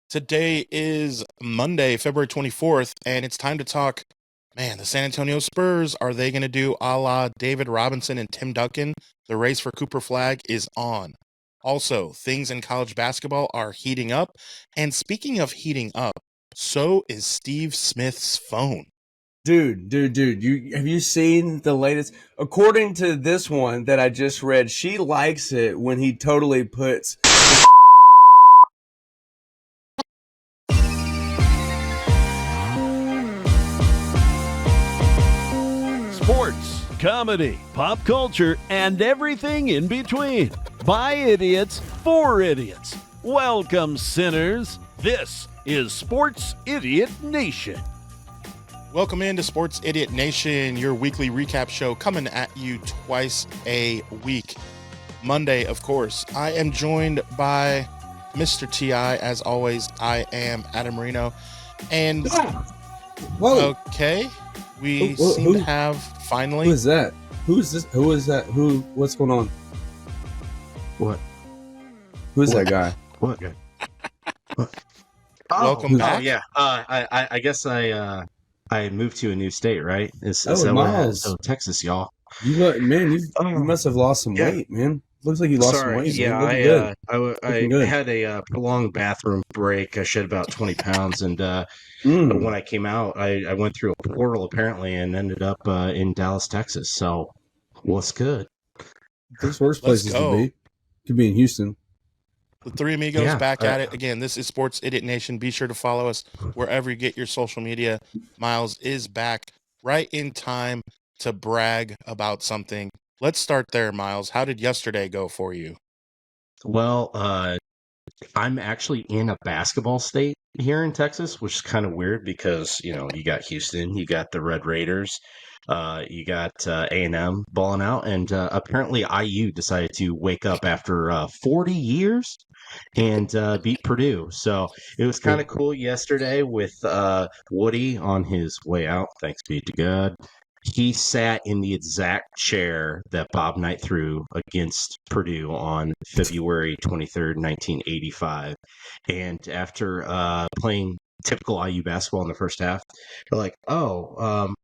Today is Monday, February 24th, and it's time to talk. Man, the San Antonio Spurs, are they going to do a la David Robinson and Tim Duncan? The race for Cooper Flag is on. Also, things in college basketball are heating up. And speaking of heating up, so is Steve Smith's phone. Dude, you have you seen the latest? According to this one that I just read, she likes it when he totally puts Sports, comedy, pop culture, and everything in between. By idiots, for idiots. Welcome, sinners. This is Sports Idiot Nation. Welcome into Sports Idiot Nation, your weekly recap show coming at you twice a week. Monday, of course. I am joined by Mr. T.I. As always, I am Adam Marino. And, Whoa. Okay, we seem to have finally... Who is that? Who is this? Who is that? What's going on? What? Who is that guy? What? Welcome back. Oh, yeah. I guess I moved to a new state, right? Is that Miles. what? Texas, y'all. You must have lost some weight, man. Looks like you lost some weight. Yeah, man. I had a prolonged bathroom break. I shed about 20 pounds, and when I came out, I went through a portal apparently and ended up in Dallas, Texas. So, what's good? There's worse places to be. Could be in Houston. The Three Amigos back at it again. This is Sports Idiot Nation. Be sure to follow us wherever you get your social media. Miles is back right in time to brag about something. Let's start there, Miles. How did yesterday go for you? Well, I'm actually in a basketball state here in Texas, which is kind of weird because, you got Houston, you got the Red Raiders, you got A&M balling out, and apparently IU decided to wake up after 40 years and beat Purdue. So it was kind of cool yesterday with Woody on his way out, thanks be to God. He sat in the exact chair that Bob Knight threw against Purdue on February 23rd, 1985. And after playing typical IU basketball in the first half, they're like,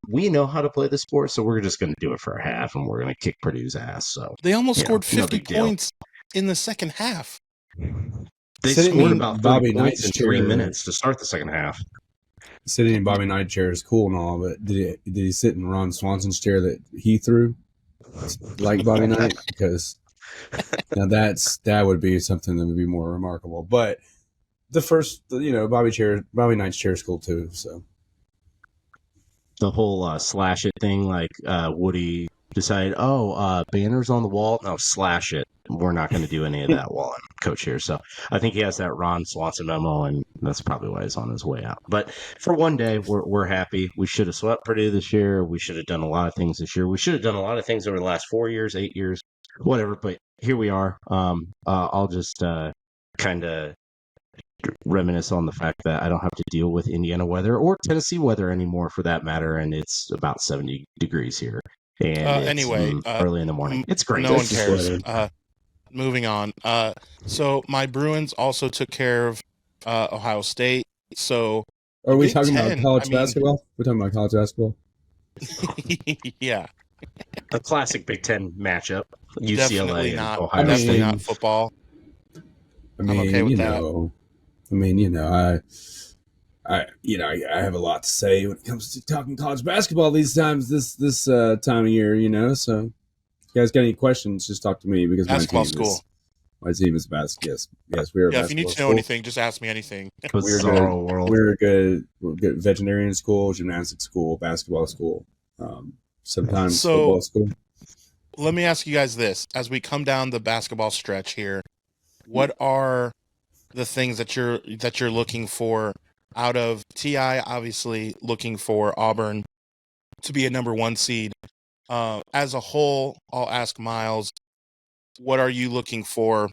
we know how to play the sport, so we're just going to do it for a half, and we're going to kick Purdue's ass. So they almost scored 50 points in the second half. They scored about 30 points in 3 minutes to start the second half. Sitting in Bobby Knight chair is cool and all, but did he sit in Ron Swanson's chair that he threw, like Bobby Knight? Because now that would be something that would be more remarkable. But the first, Bobby Knight's chair is cool too. So the whole slash it thing, like Woody decided, banners on the wall, no, slash it. We're not going to do any of that while I'm coach here. So I think he has that Ron Swanson memo, and that's probably why he's on his way out. But for one day, we're happy. We should have swept Purdue this year. We should have done a lot of things this year. We should have done a lot of things over the last 4 years, 8 years, whatever. But here we are. I'll just kind of reminisce on the fact that I don't have to deal with Indiana weather or Tennessee weather anymore, for that matter, and it's about 70 degrees here. And anyway, early in the morning. It's great. No one cares. Moving on. So my Bruins also took care of Ohio State. So are we talking about college basketball? We're talking about college basketball. Yeah, a classic Big Ten matchup. UCLA definitely not. and Ohio definitely State. Not football. I mean, I'm okay with that. I have a lot to say when it comes to talking college basketball this time of year, so if you guys got any questions, just talk to me, because basketball school. My team is basketball. Yes, we are. Yeah, if you need to know anything, just ask me anything. We're a good veterinarian school, gymnastics school, basketball school, sometimes football school. Let me ask you guys this: as we come down the basketball stretch here, what are the things that you're looking for out of TI? Obviously, looking for Auburn to be a number 1 seed. As a whole, I'll ask Miles, what are you looking for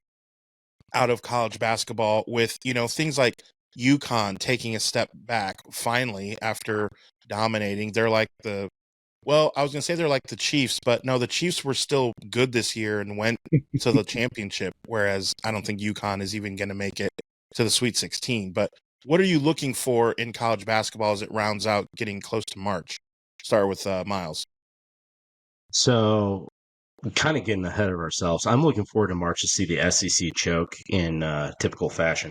out of college basketball with, things like UConn taking a step back finally after dominating? They're like I was going to say they're like the Chiefs, but no, the Chiefs were still good this year and went to the championship, whereas I don't think UConn is even going to make it. to the Sweet 16. But what are you looking for in college basketball as it rounds out getting close to March? Start with Miles. So, kind of getting ahead of ourselves. I'm looking forward to March to see the SEC choke in typical fashion.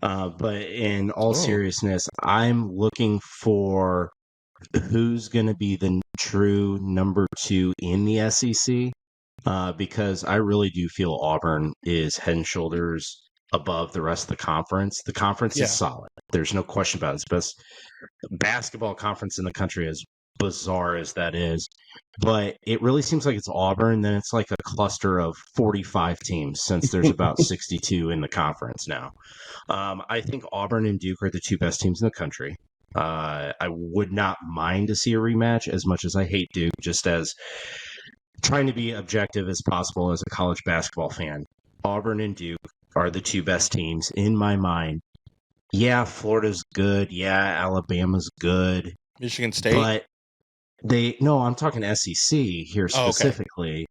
But in all seriousness, I'm looking for who's going to be the true number 2 in the SEC, because I really do feel Auburn is head and shoulders above the rest of the conference. The conference is solid. There's no question about it. It's the best basketball conference in the country, as bizarre as that is. But it really seems like it's Auburn. Then it's like a cluster of 45 teams, since there's about 62 in the conference now. I think Auburn and Duke are the 2 best teams in the country. I would not mind to see a rematch, as much as I hate Duke, just as trying to be objective as possible as a college basketball fan. Auburn and Duke are the 2 best teams in my mind. Yeah, Florida's good. Yeah, Alabama's good. Michigan State? But I'm talking SEC here specifically,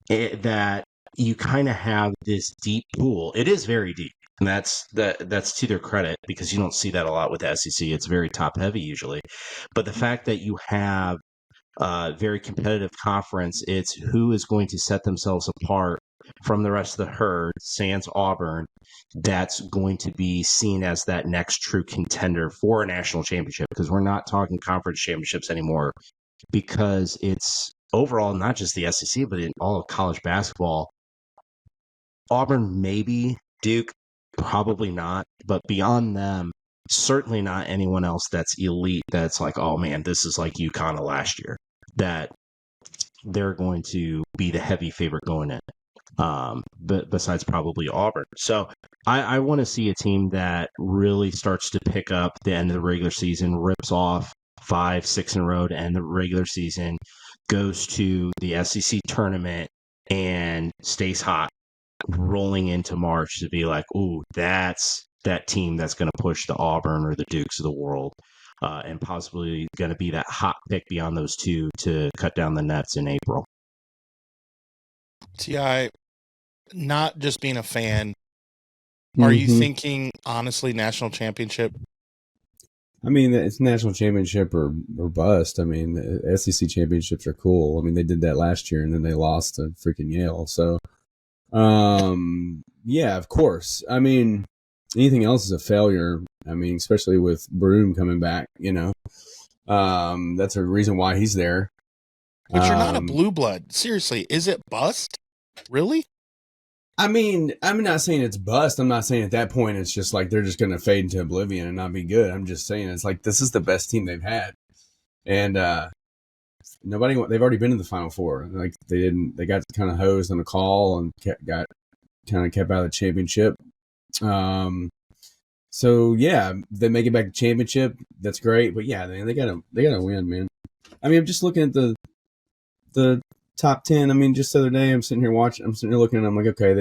that you kind of have this deep pool. It is very deep. And that's to their credit, because you don't see that a lot with the SEC. It's very top heavy usually. But the fact that you have a very competitive conference, it's who is going to set themselves apart from the rest of the herd, sans Auburn, that's going to be seen as that next true contender for a national championship, because we're not talking conference championships anymore, because it's overall not just the SEC, but in all of college basketball. Auburn, maybe. Duke, probably not. But beyond them, certainly not anyone else that's elite, that's like, oh man, this is like UConn of last year, that they're going to be the heavy favorite going in. But besides probably Auburn. So I want to see a team that really starts to pick up the end of the regular season, rips off 5-6 in a row to end the regular season, goes to the SEC tournament and stays hot, rolling into March to be like, ooh, that's that team that's going to push the Auburn or the Dukes of the world, and possibly going to be that hot pick beyond those 2 to cut down the nets in April. T.I., not just being a fan, are you thinking, honestly, national championship? I mean, it's national championship or bust. I mean, the SEC championships are cool. I mean, they did that last year, and then they lost to freaking Yale. So, yeah, of course. I mean, anything else is a failure. I mean, especially with Broom coming back, that's a reason why he's there. But you're not a blue blood. Seriously, is it bust? Really? I mean, I'm not saying it's bust. I'm not saying at that point it's just like they're just going to fade into oblivion and not be good. I'm just saying it's like this is the best team they've had, and they've already been in the Final Four. Like they got kind of hosed on a call and got kind of kept out of the championship. So yeah, they make it back to championship. That's great, but yeah, man, they gotta win, man. I mean, I'm just looking at the top 10. I mean, just the other day, I'm sitting here looking, and I'm like, okay,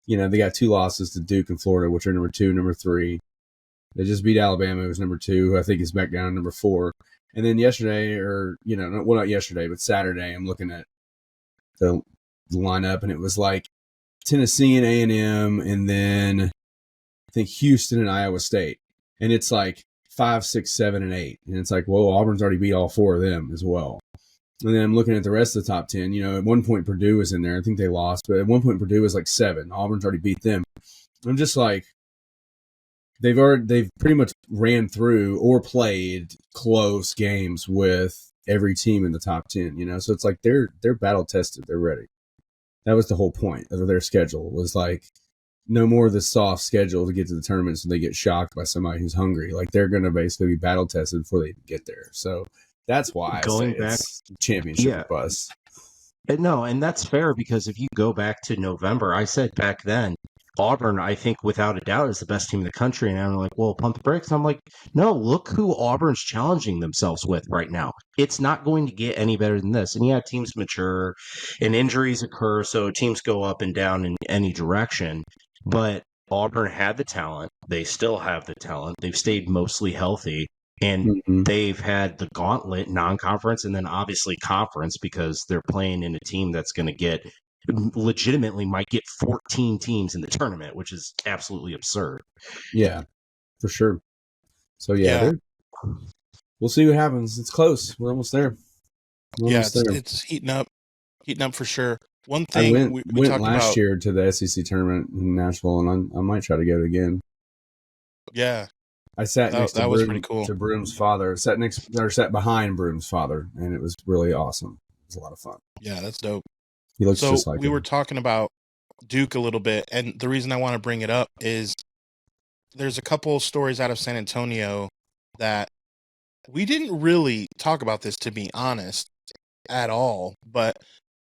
they got 2 losses to Duke and Florida, which are number 2, number 3. They just beat Alabama, who was number 2, who I think is back down to number 4. And then yesterday, not yesterday, but Saturday, I'm looking at the lineup, and it was like Tennessee and A&M, and then I think Houston and Iowa State. And it's like 5, 6, 7, and 8. And it's like, whoa, Auburn's already beat all 4 of them as well. And then I'm looking at the rest of the top 10. At one point Purdue was in there. I think they lost, but at one point Purdue was like 7. Auburn's already beat them. I'm just like, they've pretty much ran through or played close games with every team in the top 10. So it's like they're battle tested. They're ready. That was the whole point of their schedule, was like no more of the soft schedule to get to the tournament so they get shocked by somebody who's hungry. Like they're going to basically be battle tested before they get there. So that's why going back, it's championship bust. No, and that's fair, because if you go back to November, I said back then, Auburn, I think without a doubt, is the best team in the country. And I'm like, well, pump the brakes. And I'm like, no, look who Auburn's challenging themselves with right now. It's not going to get any better than this. And yeah, teams mature and injuries occur, so teams go up and down in any direction. But Auburn had the talent. They still have the talent. They've stayed mostly healthy. And they've had the gauntlet, non-conference, and then obviously conference, because they're playing in a team that's going to get legitimately might get 14 teams in the tournament, which is absolutely absurd. Yeah, for sure. So Yeah. we'll see what happens. It's close. We're almost there. It's heating up for sure. One I thing went we talked last about. year to the SEC tournament in Nashville, and I might try to go again. Yeah, I sat next that was pretty cool. to Broom's father. Sat behind Broom's father, and it was really awesome. It was a lot of fun. Yeah, that's dope. He looks So just like we him. were talking about Duke a little bit, and the reason I want to bring it up is there's a couple stories out of San Antonio that we didn't really talk about this, to be honest, at all. But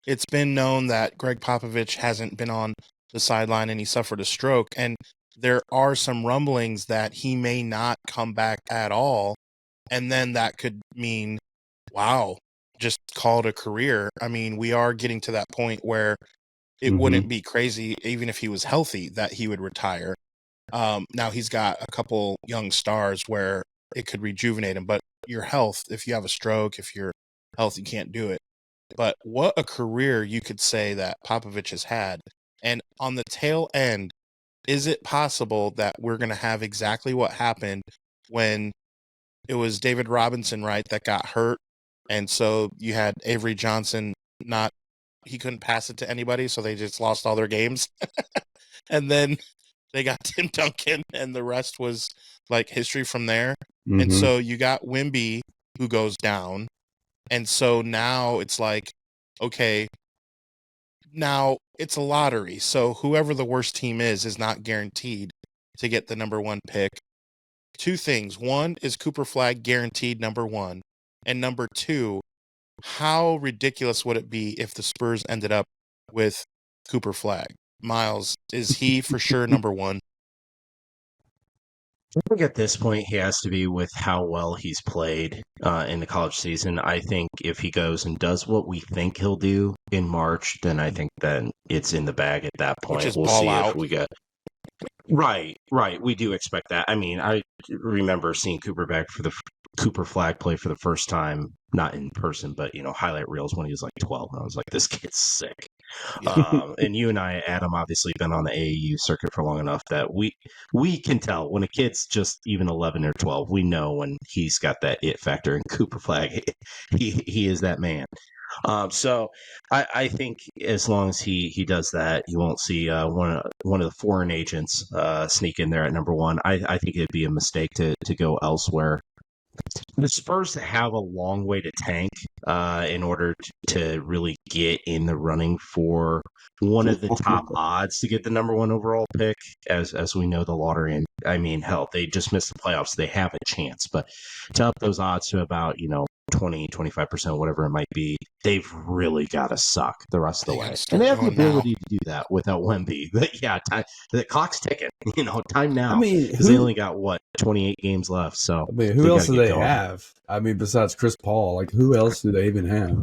it's been known that Greg Popovich hasn't been on the sideline and he suffered a stroke. And there are some rumblings that he may not come back at all. And then that could mean, wow, just call it a career. I mean, we are getting to that point where it wouldn't be crazy, even if he was healthy, that he would retire. Now he's got a couple young stars where it could rejuvenate him, but your health, if you have a stroke, if your health, you can't do it. But what a career you could say that Popovich has had. And on the tail end, is it possible that we're going to have exactly what happened when it was David Robinson, right, that got hurt? And so you had Avery Johnson he couldn't pass it to anybody, so they just lost all their games. And then they got Tim Duncan, and the rest was like history from there. And so you got Wemby, who goes down. And so now it's like, okay, now it's a lottery. So whoever the worst team is not guaranteed to get the number one pick. Two things. One, is Cooper Flag guaranteed number one? And number two, how ridiculous would it be if the Spurs ended up with Cooper Flag? Miles, is he for sure number one? I think at this point he has to be with how well he's played in the college season. I think if he goes and does what we think he'll do in March, then I think then it's in the bag at that point. Which is we'll ball see out. if we get right. We do expect that. I mean, I remember seeing Cooper Flag play for the first time, not in person, but highlight reels when he was like 12. And I was like, this kid's sick. Yeah. And you and I, Adam, obviously been on the AAU circuit for long enough that we can tell when a kid's just even 11 or 12. We know when he's got that it factor. And Cooper Flag, he is that man. So I think as long as he does that, you won't see one of the foreign agents sneak in there at number one. I think it'd be a mistake to go elsewhere. The Spurs have a long way to tank in order to really get in the running for one of the top odds to get the number one overall pick, as we know the lottery. And I mean, hell, they just missed the playoffs. They have a chance, but to up those odds to about 20, 25%, whatever it might be, they've really got to suck the rest of the way. And they have the ability to do that without Wemby. But yeah, the clock's ticking. Time now. I mean, because they only got 28 games left. So I mean, who else do they have? I mean, besides Chris Paul, like who else do they even have?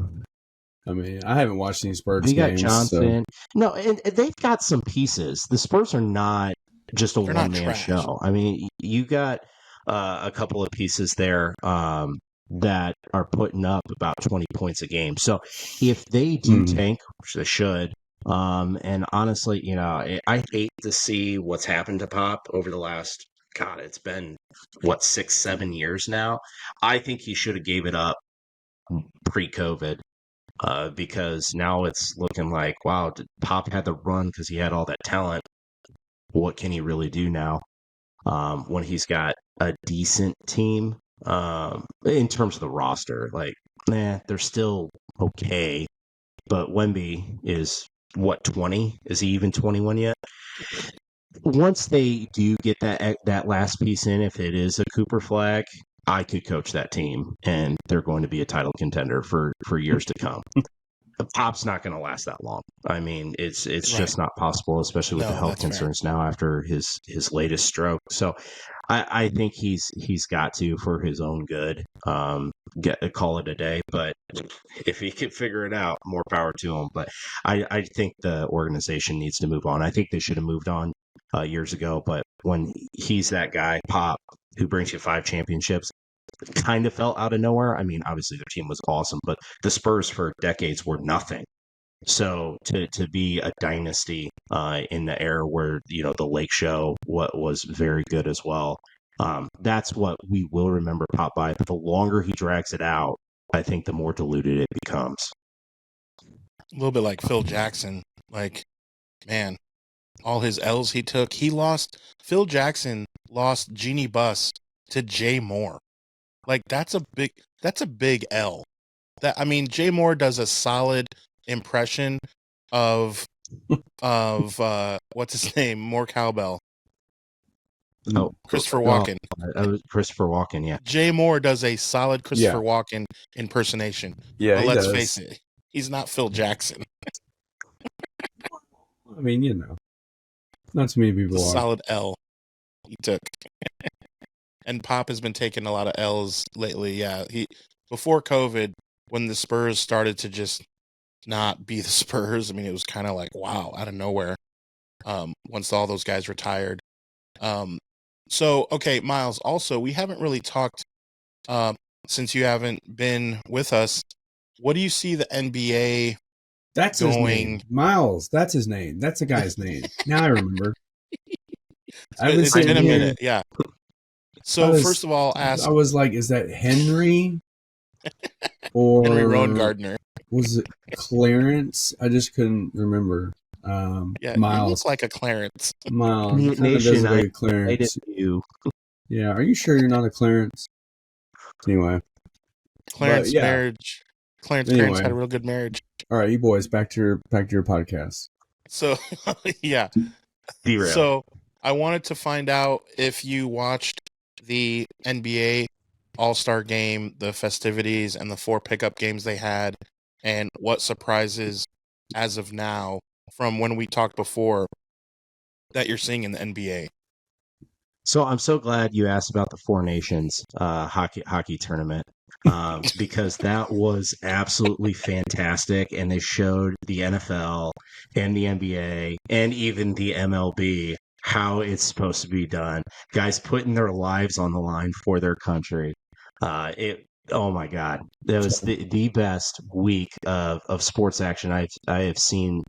I mean, I haven't watched any Spurs games. They got Johnson. So. No, and they've got some pieces. The Spurs are not just a one-man show. I mean, you got a couple of pieces there that are putting up about 20 points a game. So if they do tank, which they should, and honestly, I hate to see what's happened to Pop over the last, God, it's been, 6-7 years now. I think he should have gave it up pre-COVID. Because now it's looking like, wow, Pop had the run because he had all that talent. What can he really do now when he's got a decent team in terms of the roster? Like, they're still okay. But Wemby is, 20? Is he even 21 yet? Once they do get that last piece in, if it is a Cooper Flag, I could coach that team, and they're going to be a title contender for years to come. Pop's not going to last that long. I mean, it's right. Just not possible, especially with the health concerns now after his latest stroke. So I think he's got to, for his own good, call it a day. But if he can figure it out, more power to him. But I think the organization needs to move on. I think they should have moved on years ago. But when he's that guy, Pop, who brings you 5 championships, kind of fell out of nowhere. I mean, obviously their team was awesome, but the Spurs for decades were nothing. So to be a dynasty in the era where the Lake Show was very good as well. That's what we will remember Popeye. But the longer he drags it out, I think the more diluted it becomes. A little bit like Phil Jackson. Like, man, all his L's he took. Phil Jackson lost Jeannie Buss to Jay Moore. Like, that's a big L. Jay Moore does a solid impression of what's his name? More cowbell. Oh, Christopher Walken. Christopher Walken, yeah. Jay Moore does a solid Christopher Walken impersonation. Yeah, but he let's does. face it, he's not Phil Jackson. I mean, not too many people It's a are. solid L he took. And Pop has been taking a lot of L's lately. Yeah, before COVID, when the Spurs started to just not be the Spurs, I mean, it was kind of like, wow, out of nowhere. Once all those guys retired. So, okay, Miles, also, we haven't really talked, since you haven't been with us. What do you see the NBA That's his name. Miles, that's his name. That's the guy's name. Now I remember. It's been a minute, yeah. So, first of all, I was like, is that Henry? Or Henry Rowan Gardner. Was it Clarence? I just couldn't remember. Yeah, Miles. you look like a Clarence. Miles. Mute Nation, I Clarence. You. Yeah, are you sure you're not a Clarence? Anyway. Clarence marriage. Clarence had a real good marriage. All right, you boys, back to your podcast. So, yeah. Derail. So, I wanted to find out if you watched the NBA All-Star game, the festivities, and the 4 pickup games they had, and what surprises as of now from when we talked before that you're seeing in the NBA. So I'm so glad you asked about the Four Nations hockey tournament because that was absolutely fantastic, and they showed the NFL and the NBA and even the MLB how it's supposed to be done. Guys putting their lives on the line for their country. Oh my God, that was the best week of sports action I have seen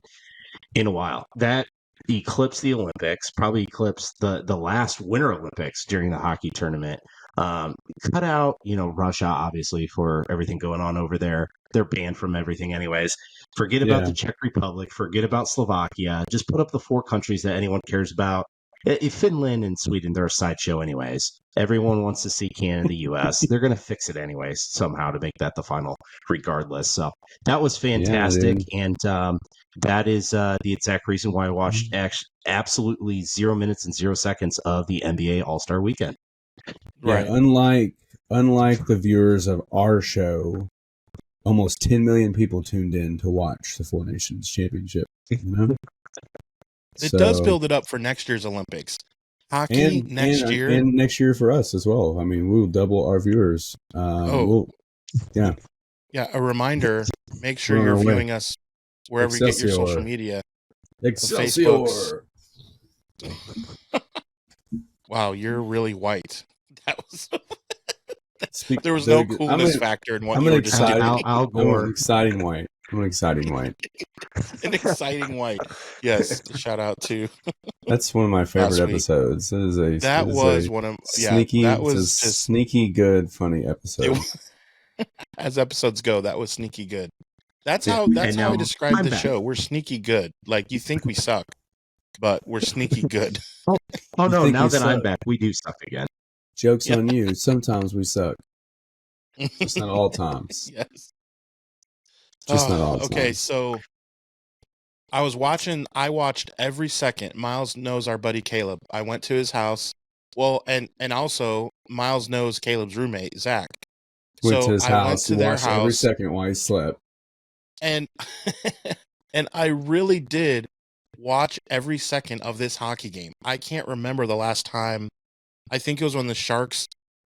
in a while. That eclipsed the Olympics, probably eclipsed the last Winter Olympics during the hockey tournament. Cut out, Russia, obviously, for everything going on over there. They're banned from everything anyways. Forget about the Czech Republic. Forget about Slovakia. Just put up the 4 countries that anyone cares about. Finland and Sweden, they're a sideshow anyways. Everyone wants to see Canada, the U.S. They're going to fix it anyways somehow to make that the final regardless. So that was fantastic. And that is the exact reason why I watched absolutely 0 minutes and 0 seconds of the NBA All-Star Weekend. Right. Yeah, unlike the viewers of our show, almost 10 million people tuned in to watch the Four Nations Championship. It does build it up for next year's Olympics. Hockey next year. And next year for us as well. I mean, we'll double our viewers. Yeah, a reminder, make sure you're viewing us wherever you get your social media. Excelsior. Wow, you're really white. That was... there was no coolness factor in what you were just doing. Al Gore. I'm an exciting white. An exciting white. Yes, shout out to. That's one of my favorite episodes. That was sneaky good, funny episode. As episodes go, that was sneaky good. That's how I describe the show. We're sneaky good. Like, you think we suck, but we're sneaky good. Oh no! Now that I'm back, we do suck again. Joke's on you. Sometimes we suck. Just not all times. Yes. Just not all times. Okay, so I watched every second. Miles knows our buddy Caleb. I went to his house. Well, and also Miles knows Caleb's roommate, Zach. Went to his house and watched every second while he slept. And and I really did watch every second of this hockey game. I can't remember the last time. I think it was when the Sharks,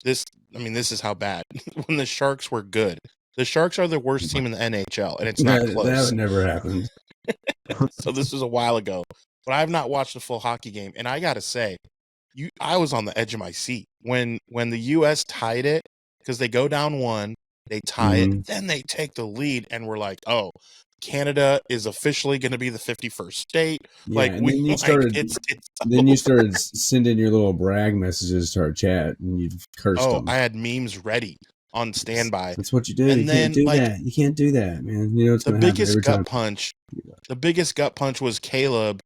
this is how bad. When the Sharks were good. The Sharks are the worst team in the NHL, and it's not close. That never happened. So this was a while ago. But I have not watched a full hockey game. And I got to say, I was on the edge of my seat. When the U.S. tied it, because they go down 1, they tie it, then they take the lead, and we're like, oh, Canada is officially going to be the 51st state. Yeah, Like, and we then you like, started. it's Then you started sending your little brag messages to our chat, and you cursed them. I had memes ready on standby. That's what you do. And you then, can't do like, that. You can't do that, man. You know it's the going to happen biggest every gut time. punch. The biggest gut punch was Caleb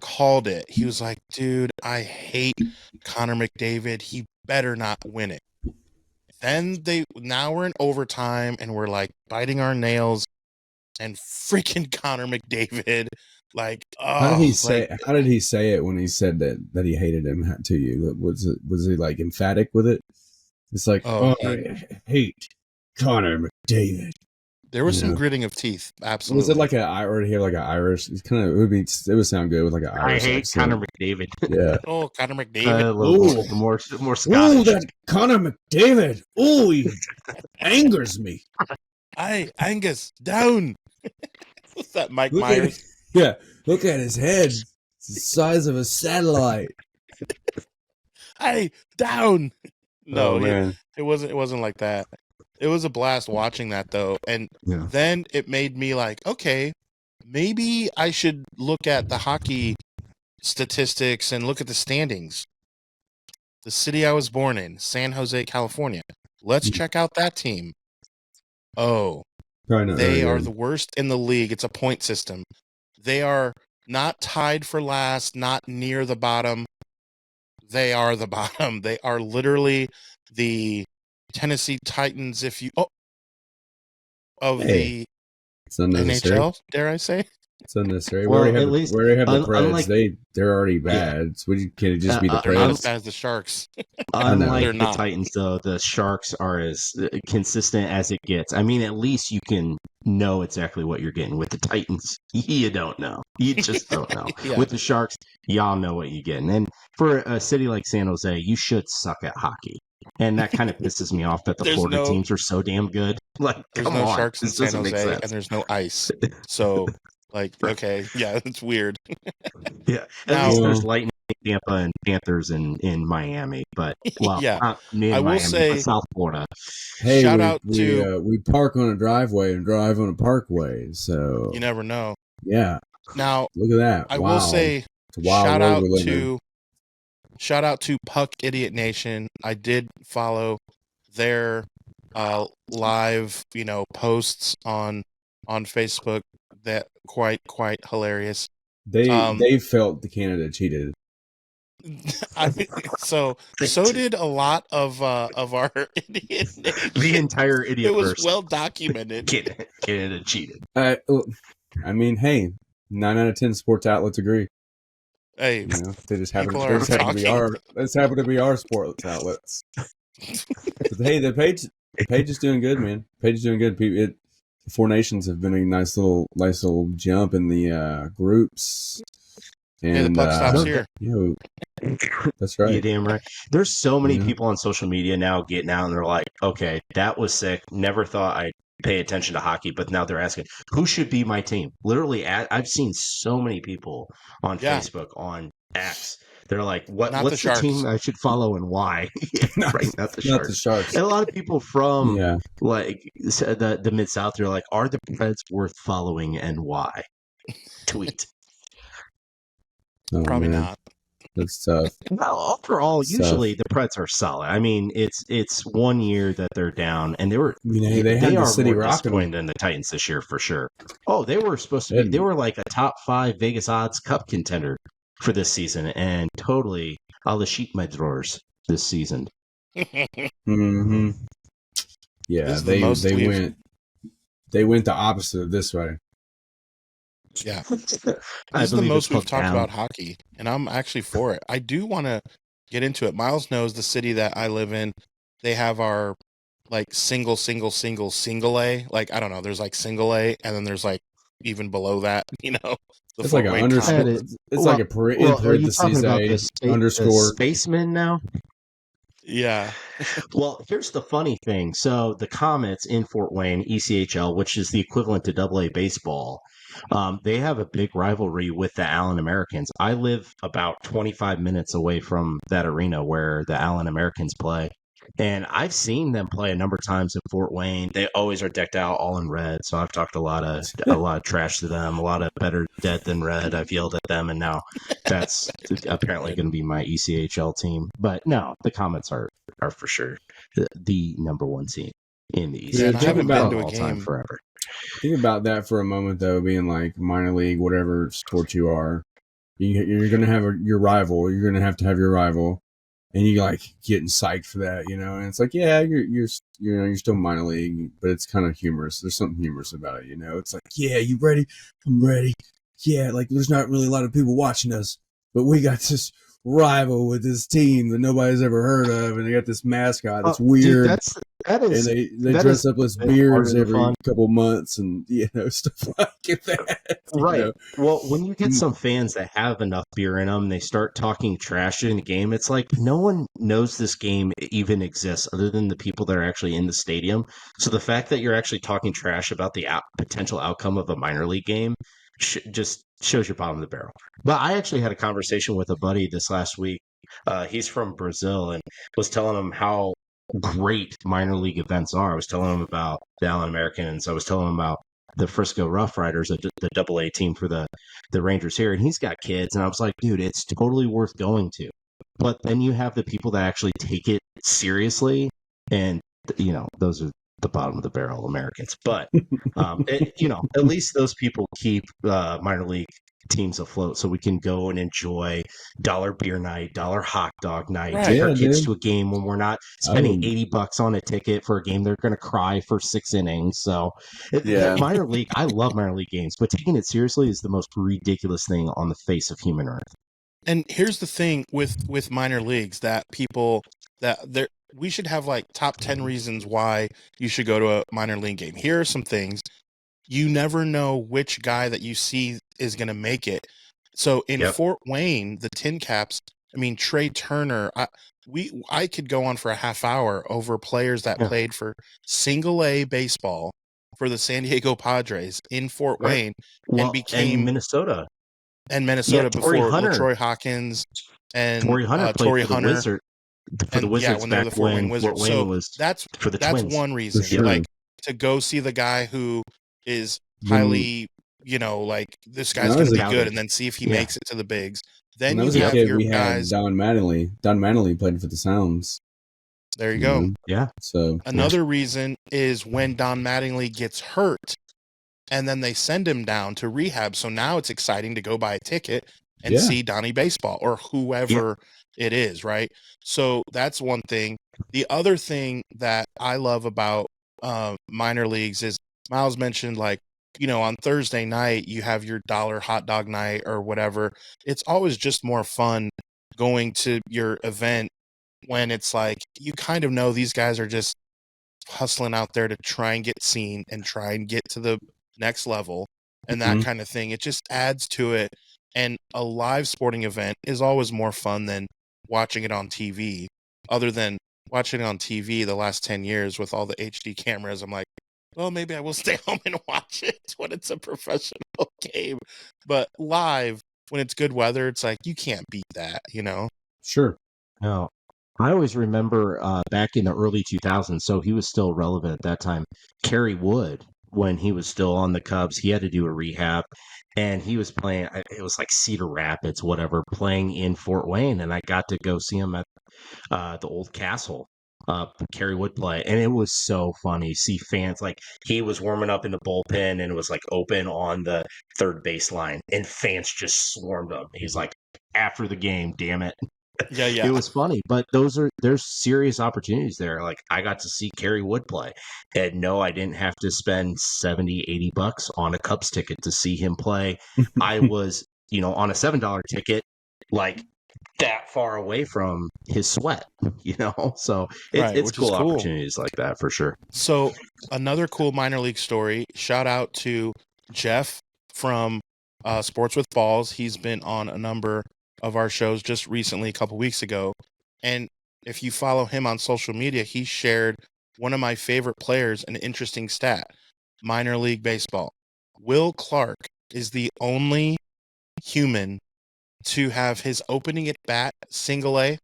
called it. He was like, dude, I hate Connor McDavid. He better not win it. Then now we're in overtime and we're like biting our nails, and freaking Connor McDavid, like, How did he say? How did he say it when he said that he hated him to you? Was he like emphatic with it? It's like, I hate Connor McDavid. There was some gritting of teeth. Absolutely. Was it like like an Irish? It's kind of it would sound good with like an Irish. I hate accent. Connor McDavid. Yeah. Oh, Connor McDavid. More Scottish. Oh, that Connor McDavid. Oh, he angers me. Angus, down. What's that, Mike Myers? Yeah, look at his head. It's the size of a satellite. Hey, down. No, man. it wasn't like that. It was a blast watching that, though. And then it made me like, okay, maybe I should look at the hockey statistics and look at the standings. The city I was born in, San Jose, California. Let's check out that team. Oh, they are the worst in the league. It's a point system. They are not tied for last, not near the bottom. They are the bottom. They are literally the Tennessee Titans, the NHL, dare I say? It's unnecessary. Well, we already have the Preds. They're already bad. Yeah. So can it just be the Preds? They're not as bad as the Sharks. Unlike the Titans, though, the Sharks are as consistent as it gets. I mean, at least you can know exactly what you're getting. With the Titans, you don't know. You just don't know. Yeah. With the Sharks, y'all know what you're getting. And for a city like San Jose, you should suck at hockey. And that kind of pisses me off that the Florida teams are so damn good. Like, there's come no on. Sharks in San Jose, and there's no ice. So, like, okay, yeah, it's weird. Yeah, at least there's Lightning, Tampa, and Panthers in Miami. But not near Miami, say, but South Florida. Hey, shout out to we park on a driveway and drive on a parkway. So you never know. Yeah. Now look at that. I will say, shout out to Puck Idiot Nation. I did follow their live, posts on Facebook. That quite hilarious. They felt the Canada cheated. So did a lot of our idiot nation. The entire idiot. It was well documented. Canada cheated. I mean, hey, 9 out of 10 sports outlets agree. Hey, they just happen to be our sports outlets. But, hey, the page is doing good, man. Page is doing good. The Four Nations have been a nice little jump in the groups. And the puck stops here. That's right. You're damn right. There's so many people on social media now getting out and they're like, okay, that was sick. Never thought I'd pay attention to hockey, but now they're asking, who should be my team? Literally, I've seen so many people on Facebook, on X. They're like, what's the team I should follow and why? Not the Sharks. And a lot of people from the Mid-South, they're like, are the Preds worth following and why? Tweet. Probably not. That's tough. Well, overall, usually the Preds are solid. I mean, it's 1 year that they're down, and they were they had the city more rocking disappointed than the Titans this year for sure. Oh, they were supposed to be. They were like a top 5 Vegas odds Cup contender for this season, and totally all the sheep my drawers this season. Mm-hmm. Yeah, they went the opposite of this way. Yeah, this is the most we've talked about hockey, and I'm actually for it. I do want to get into it. Miles knows the city that I live in. They have our like single A. Like, I don't know. There's like single A, and then there's like even below that. It's like an underscore. It's like a parentheses underscore spaceman now. Yeah. Well, here's the funny thing. So the Comets in Fort Wayne, ECHL, which is the equivalent to AA baseball, they have a big rivalry with the Allen Americans. I live about 25 minutes away from that arena where the Allen Americans play. And I've seen them play a number of times in Fort Wayne. They always are decked out all in red. So I've talked a lot of trash to them, a lot of better dead than red. I've yelled at them, and now that's apparently going to be my ECHL team. But no, the Comets are for sure the number one team in the Yeah, and I ECHL haven't been to a all time game. forever. Think about that for a moment, though, being like minor league, whatever sport you are. You're going to have your rival. You're going to have your rival, and you like getting psyched for that, you know. And it's like, yeah, you're still minor league, but it's kind of humorous. There's something humorous about it, you know. It's like, yeah, you ready? I'm ready. Yeah, like there's not really a lot of people watching us, but we got this rival with this team that nobody's ever heard of, and they got this mascot that's weird. Dude, that is, and they that dress is up as part beards of the every fun. couple months, and you know, stuff like that. Right. You know? Well, when you get some fans that have enough beer in them, they start talking trash in the game. It's like no one knows this game even exists other than the people that are actually in the stadium. So the fact that you're actually talking trash about the potential outcome of a minor league game just shows your bottom of the barrel. But I actually had a conversation with a buddy this last week. He's from Brazil and was telling him how great minor league events are. I was telling him about the Allen Americans. I was telling him about the Frisco Rough Riders, the AA team for the Rangers here, and he's got kids. And I was like, dude, it's totally worth going to. But then you have the people that actually take it seriously, and you know, those are the bottom of the barrel Americans. But you know, at least those people keep minor league teams afloat, so we can go and enjoy dollar beer night, dollar hot dog night, Right. take our Yeah, kids dude. to a game when we're not spending $80 on a ticket for a game they're going to cry for 6 innings. So Yeah. minor league, I love minor league games, but taking it seriously is the most ridiculous thing on the face of human earth. And here's the thing with minor leagues that people that there we should have like top 10 reasons why you should go to a minor league game. Here are some things. You never know which guy that you see is going to make it. So in Yep. Fort Wayne, the Tin Caps, I mean Trey Turner, I could go on for a half hour over players that Yeah. played for single A baseball for the San Diego Padres in Fort Right. Wayne Well, and became and Minnesota. Minnesota Torrey before Hunter. LaTroy Hawkins and Torrey Hunter played Torrey for the Hunter. Wizard for the Wizards when they were back the Fort Wayne when Wizards. Fort Wayne So was that's for the Twins. one reason. sure. Like to go see the guy who is highly, you know, like this guy's When I going to was be a good, kid- and then see if he Yeah. makes it to the bigs. Then When I you was a have kid, your we guys. had Don Mattingly. Don Mattingly played for the Sounds. There you go. know? Yeah. So Another reason is when Don Mattingly gets hurt, and then they send him down to rehab. So now it's exciting to go buy a ticket and Yeah. see Donnie Baseball or whoever it is, right? So that's one thing. The other thing that I love about minor leagues is Miles mentioned, like, you know, on Thursday night, you have your dollar hot dog night or whatever. It's always just more fun going to your event when it's like you kind of know these guys are just hustling out there to try and get seen and try and get to the next level and that Mhm. kind of thing. It just adds to it. And a live sporting event is always more fun than watching it on TV. Other than watching it on TV the last 10 years with all the HD cameras, I'm like, well, maybe I will stay home and watch it when it's a professional game. But live, when it's good weather, it's like, you can't beat that, you know? sure. No. I always remember back in the early 2000s, so he was still relevant at that time. Kerry Wood, when he was still on the Cubs, he had to do a rehab, and he was playing. It was like Cedar Rapids, whatever, playing in Fort Wayne, and I got to go see him at the old castle. Kerry Wood play, and it was so funny. See fans like he was warming up in the bullpen, and it was like open on the third baseline, and fans just swarmed him. He's like, after the game, damn it. Yeah, yeah. It was funny, but there's serious opportunities there. Like I got to see Kerry Wood play, and no, I didn't have to spend $70-$80 on a Cubs ticket to see him play. I was, on a $7 ticket, like that far away from his sweat, So Right, it's which is cool cool. opportunities like that for sure. So another cool minor league story. Shout out to Jeff from Sports with Balls. He's been on a number of our shows just recently, a couple weeks ago. And if you follow him on social media, he shared one of my favorite players, an interesting stat, minor league baseball. Will Clark is the only human to have his opening at bat, single A,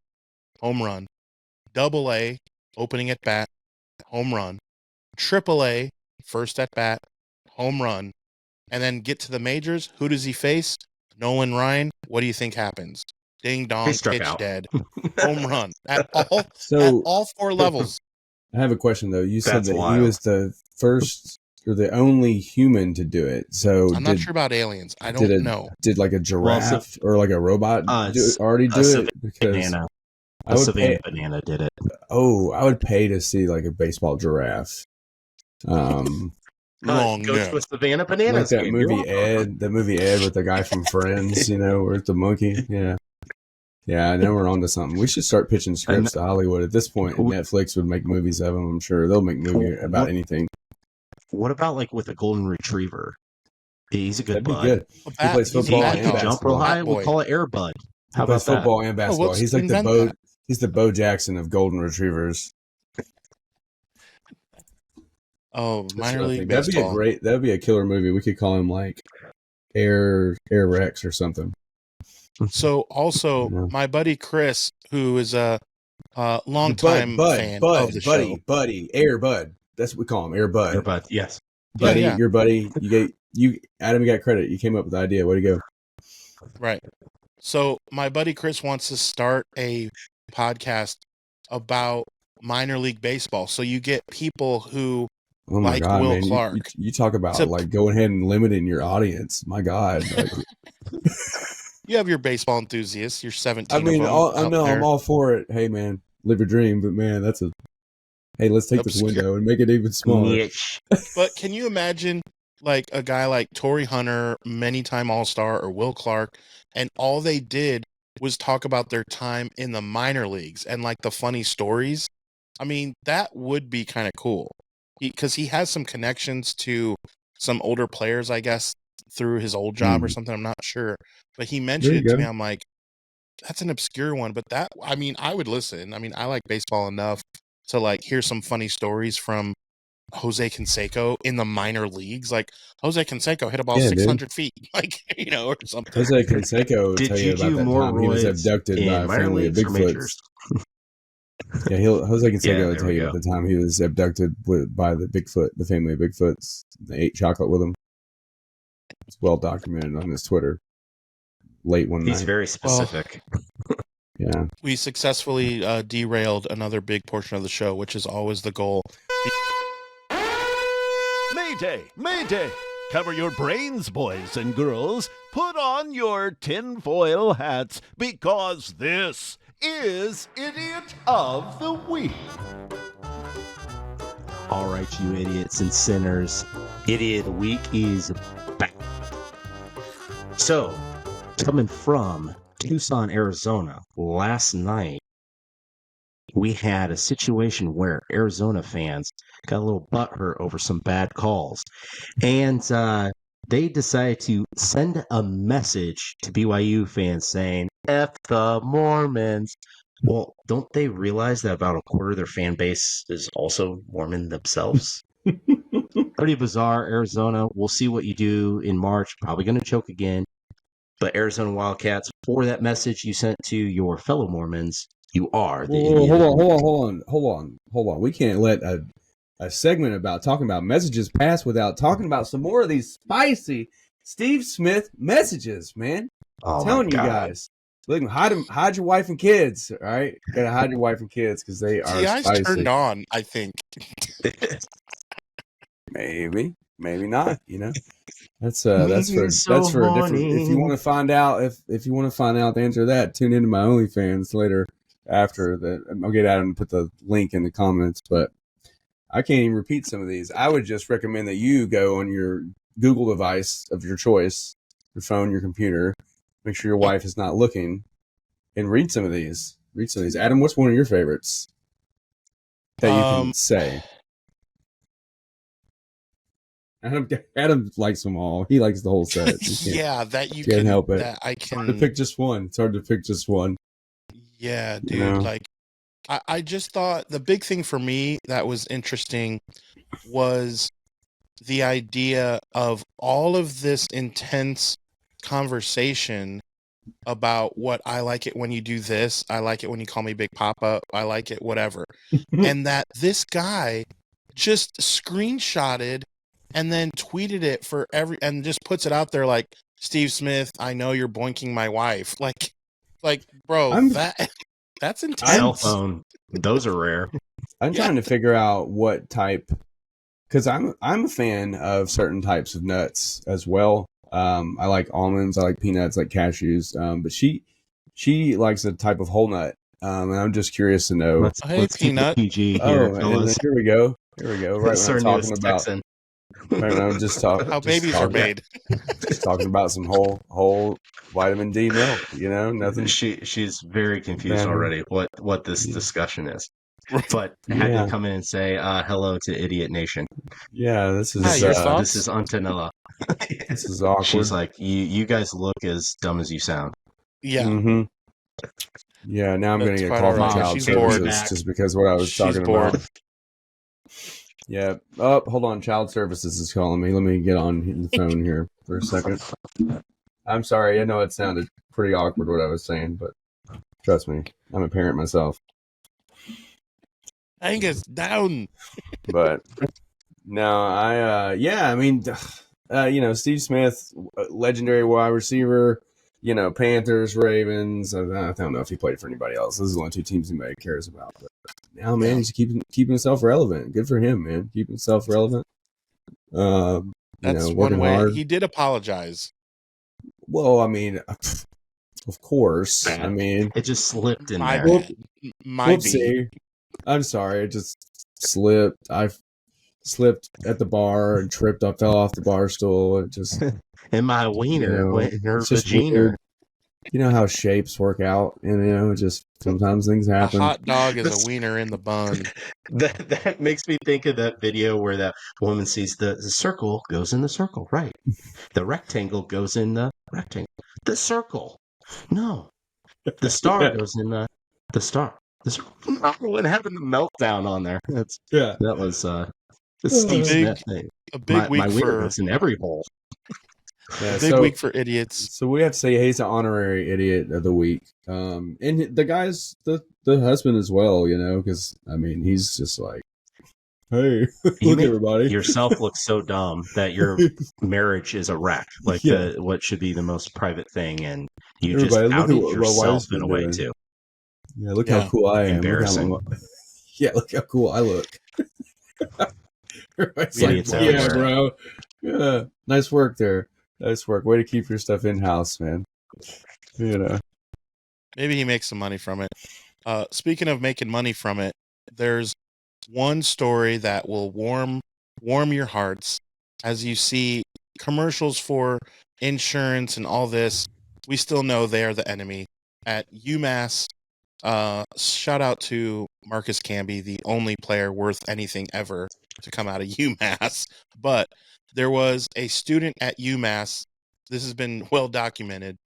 home run, double A, opening at bat, home run. AAA, first at bat, home run. And then get to the majors. Who does he face? Nolan Ryan. What do you think happens? Ding dong, struck pitch out. dead, home run at So all 4 levels. I have a question though. You said That's that he wild. was the first or the only human to do it. So I'm not sure about aliens. I did don't know. Did like a giraffe or like a robot already do it? Because Banana. I would Savannah pay. Banana did it. Oh, I would pay to see like a baseball giraffe. Long Go neck. to a Savannah Banana. Like that movie Ed, with the guy from Friends, where it's the monkey. Yeah. Yeah, I know we're onto something. We should start pitching scripts to Hollywood. At this point, Netflix would make movies of them. I'm sure they'll make movies about anything. What about like with a golden retriever? He's a good That'd be bud. good. He plays football He and can jump real basketball. high. We call it Air Bud. How He plays about football and basketball. let's He's like invent that. He's the Bo Jackson of golden retrievers. Oh, That's minor what I league think. baseball. That'd be a killer movie. We could call him like Air Rex or something. So also, Yeah. my buddy Chris, who is a longtime fan of the show. Buddy, Air Bud. That's what we call him, Air Bud. Air Bud, yes. Buddy, Yeah. your buddy. Adam, you got credit. You came up with the idea. Way to go. Right. So my buddy Chris wants to start a podcast about minor league baseball. So you get people who Oh my like God, Will man! Clark. You talk about like going ahead and limiting your audience. My God, like, you have your baseball enthusiasts. You're 17. I mean, of them I know out there. I'm all for it. Hey, man, live your dream. But man, hey, let's take this window and make it even smaller. But can you imagine like a guy like Torrey Hunter, many-time All-Star, or Will Clark, and all they did was talk about their time in the minor leagues and like the funny stories? I mean, that would be kind of cool because he has some connections to some older players, I guess, through his old job or something. I'm not sure, but he mentioned it to me. I'm like, that's an obscure one, but I mean, I would listen. I mean, I like baseball enough to like hear some funny stories from Jose Canseco in the minor leagues. Like Jose Canseco hit a ball 600 feet, like, or something. Jose Canseco Did tell you you about do that more time he was roids abducted by a in minor family of leagues or Bigfoots. majors? Yeah, Jose Canseco Yeah, will there tell we you go. about the time he was abducted by the family of Bigfoots. They ate chocolate with him. It's well documented on his Twitter. Late one night. He's very specific. Yeah. We successfully derailed another big portion of the show, which is always the goal. Mayday! Mayday! Cover your brains, boys and girls. Put on your tinfoil hats because this is Idiot of the Week. All right, you idiots and sinners. Idiot of the Week is back. So, coming from Tucson, Arizona, last night, we had a situation where Arizona fans got a little butthurt over some bad calls. And they decided to send a message to BYU fans saying, F the Mormons. Well, don't they realize that about a quarter of their fan base is also Mormon themselves? Pretty bizarre. Arizona, we'll see what you do in March. Probably going to choke again. But Arizona Wildcats, for that message you sent to your fellow Mormons, you are the idiot. Hold on. We can't let a segment about talking about messages pass without talking about some more of these spicy Steve Smith messages, man. Oh I'm telling my you God. guys. Look, hide your wife and kids, all right? You gotta hide your wife and kids because they are TI's spicy. turned on, I think. Maybe not. That's for So a different. If you want to find out, if you want to find out the answer to that, tune into my OnlyFans later. After that, I'll get Adam to put the link in the comments. But I can't even repeat some of these. I would just recommend that you go on your Google device of your choice, your phone, your computer. Make sure your wife is not looking, and read some of these. Adam, what's one of your favorites that you can say? Adam likes them all. He likes the whole set. Yeah, that you can't can help it. That I It's can hard to pick just one. It's hard to pick just one. Yeah, dude. You know? Like, I just thought the big thing for me that was interesting was the idea of all of this intense conversation about what I like it when you do this. I like it when you call me Big Papa. I like it, whatever. And that this guy just screenshotted and then tweeted it and just puts it out there like, Steve Smith, I know you're boinking my wife. Like, bro, that's intense. Cell phone. Those are rare. I'm trying to figure out what type, because I'm a fan of certain types of nuts as well. I like almonds, I like peanuts, like cashews. But she likes a type of whole nut. And I'm just curious to know. Hey, Peanut. PG Oh, here, and here we go. Right That's when our I'm newest talking about. Texan. Right when I'm just talking. How babies are made. Just talking about some whole vitamin D milk. Nothing. She's very confused already. What this discussion is. But I had to come in and say hello to Idiot Nation. Yeah, this is Hi, your thoughts? This is Antonella. This is awkward. She's like, you guys look as dumb as you sound. Yeah. Mm-hmm. Yeah, now I'm going to get quite called all right. from child She's services bored. just because what I was She's talking bored. about. Yeah. Oh, hold on. Child services is calling me. Let me get on the phone here for a second. I'm sorry. I know it sounded pretty awkward what I was saying, but trust me, I'm a parent myself. Angus, down. But no, I mean, Steve Smith, legendary wide receiver, Panthers, Ravens. I don't know if he played for anybody else. Those are the only two teams anybody cares about. But now, man, he's keeping himself relevant. Good for him, man. Keeping himself relevant. That's working one way. hard. He did apologize. Well, I mean, of course. I mean, it just slipped in My there. bad. Might be. whoopsie. I'm sorry. It just slipped. I slipped at the bar and tripped. I fell off the bar stool. It just And my wiener went in her it's just vagina. weird. You know how shapes work out, just sometimes things A happen. hot dog is a wiener in the bun. That makes me think of that video where that woman sees the circle goes in the circle, right? The rectangle goes in the rectangle. The circle, no. The star goes in the star. The circle. And having the meltdown on there. That was the Steve Smith thing. A big week my wiener for goes in every bowl. Yeah, a big week for idiots. So we have to say he's an honorary idiot of the week. And the guy's the husband as well, because I mean he's just like, hey, look everybody. Yourself looks so dumb that your marriage is a wreck. Like what should be the most private thing, and you Everybody, just outed yourself in a way too. Yeah, look how cool I am. Embarrassing. Look how cool I look. Idiots like, everywhere. bro. Yeah, nice work there. Nice work. Way to keep your stuff in house, man. Maybe he makes some money from it. Speaking of making money from it, there's one story that will warm your hearts as you see commercials for insurance and all this. We still know they are the enemy at UMass. Shout out to Marcus Camby, the only player worth anything ever to come out of UMass. But there was a student at UMass. This has been well documented.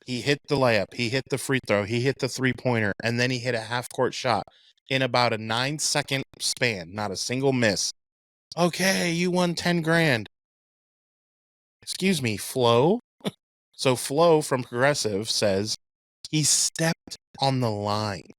He hit the layup. He hit the free throw. He hit the three-pointer. And then he hit a half-court shot in about a 9-second span. Not a single miss. Okay, you won 10 grand. Excuse me, Flo? So Flo from Progressive says he stepped on the line.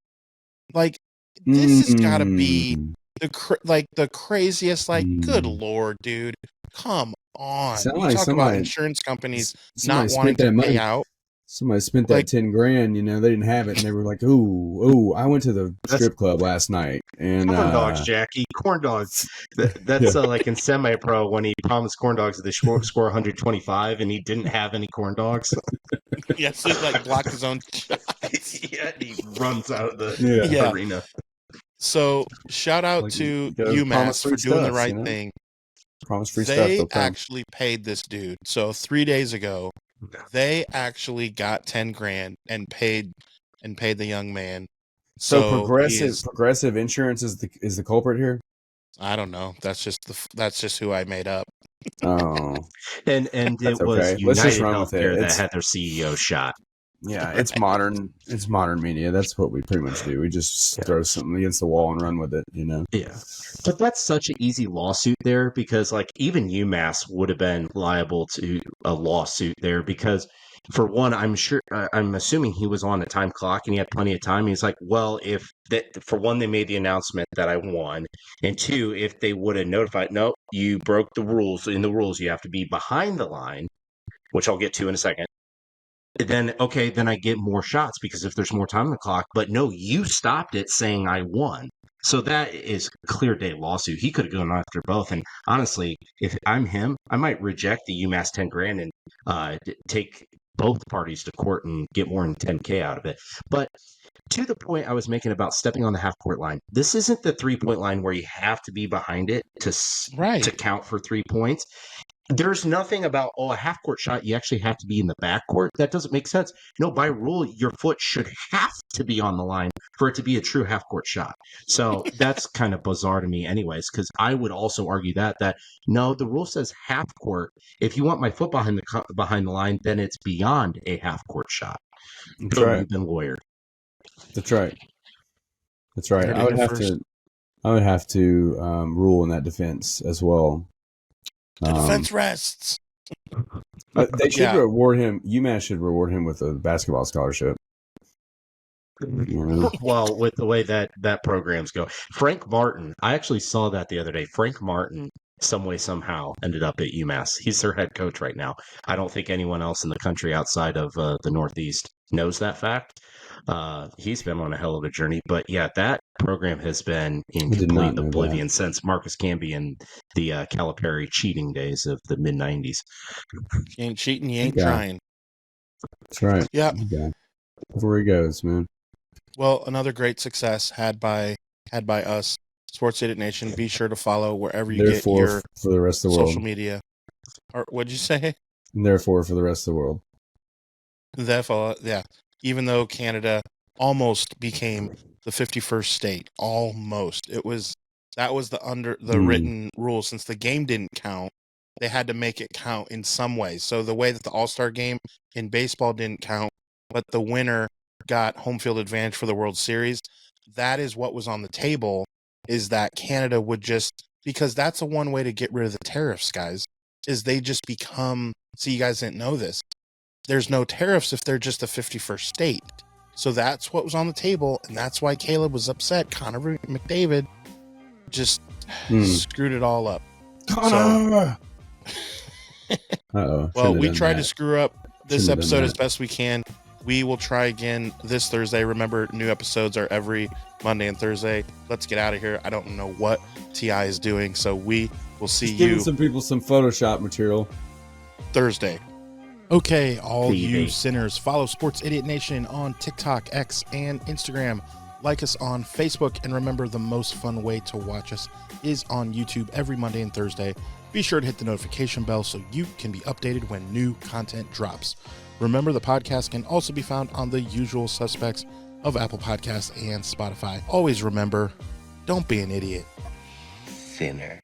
Like, this has got to be the craziest, good Lord, dude. Come on. You talk about insurance companies not wanting to pay out. Somebody spent that 10 grand, they didn't have it, and they were like, ooh, I went to the strip club last night. And corn dogs, Jackie, corn dogs. That's like in semi-pro when he promised corn dogs that they score 125 and he didn't have any corn dogs. Yes, he blocked his own shots. Yeah, he runs out of the arena. So shout out to UMass for doing the right thing. Promise free they stuff. They actually paid this dude. So 3 days ago, they actually got 10 grand and paid the young man. So progressive insurance is the culprit here. I don't know. That's just who I made up. Oh, and it was okay. Let's just run with it. That had their CEO shot. Yeah, it's modern. It's modern media. That's what we pretty much do. We just throw something against the wall and run with it. Yeah, but that's such an easy lawsuit there because even UMass would have been liable to a lawsuit there because for one, I'm assuming he was on a time clock and he had plenty of time. He's like, well, if that, for one, they made the announcement that I won, and two, if they would have notified, no, you broke the rules. In the rules, you have to be behind the line, which I'll get to in a second. Then, okay, then I get more shots because if there's more time on the clock. But no, you stopped it saying I won. So that is a clear day lawsuit. He could have gone after both. And honestly, if I'm him, I might reject the UMass 10 grand and take both parties to court and get more than 10K out of it. But to the point I was making about stepping on the half court line, this isn't the 3-point line where you have to be behind it to count for 3 points. There's nothing about, a half court shot, you actually have to be in the back court. That doesn't make sense. No, by rule, your foot should have to be on the line for it to be a true half court shot. So that's kind of bizarre to me anyways, because I would also argue that no, the rule says half court. If you want my foot behind the line, then it's beyond a half court shot. That's Boom, right. you've been lawyered. That's right. That's right. I would have to rule in that defense as well. The defense rests. They should reward him. UMass should reward him with a basketball scholarship. Well, with the way that programs go, Frank Martin, I actually saw that the other day. Frank Martin, some way, somehow, ended up at UMass. He's their head coach right now. I don't think anyone else in the country outside of the Northeast knows that fact. He's been on a hell of a journey, but yeah, that program has been in complete oblivion since Marcus Camby and the Calipari cheating days of the mid '90s. You ain't cheating, you ain't trying. That's right. Yeah. Where he goes, man. Well, another great success had by us, Sports Idiot Nation. Be sure to follow wherever you get your for the rest of the world social media. Or what'd you say? And therefore, for the rest of the world. Therefore, yeah. Even though Canada almost became the 51st state, almost. That was the written rule. Since the game didn't count, they had to make it count in some way. So the way that the All-Star game in baseball didn't count, but the winner got home field advantage for the World Series, that is what was on the table, is that Canada would just, because that's the one way to get rid of the tariffs, guys, is they just become, see, you guys didn't know this, there's no tariffs if they're just a 51st state. So that's what was on the table, and that's why Caleb was upset. Connor McDavid just screwed it all up. Connor! Well, we tried to screw up this episode as best we can. We will try again this Thursday. Remember, new episodes are every Monday and Thursday. Let's get out of here. I don't know what TI is doing, so we will see you. Giving some people some Photoshop material. Thursday. Okay, all you sinners, follow Sports Idiot Nation on TikTok, X, and Instagram. Like us on Facebook, and remember, the most fun way to watch us is on YouTube every Monday and Thursday. Be sure to hit the notification bell so you can be updated when new content drops. Remember, the podcast can also be found on the usual suspects of Apple Podcasts and Spotify. Always remember, don't be an idiot. Sinner.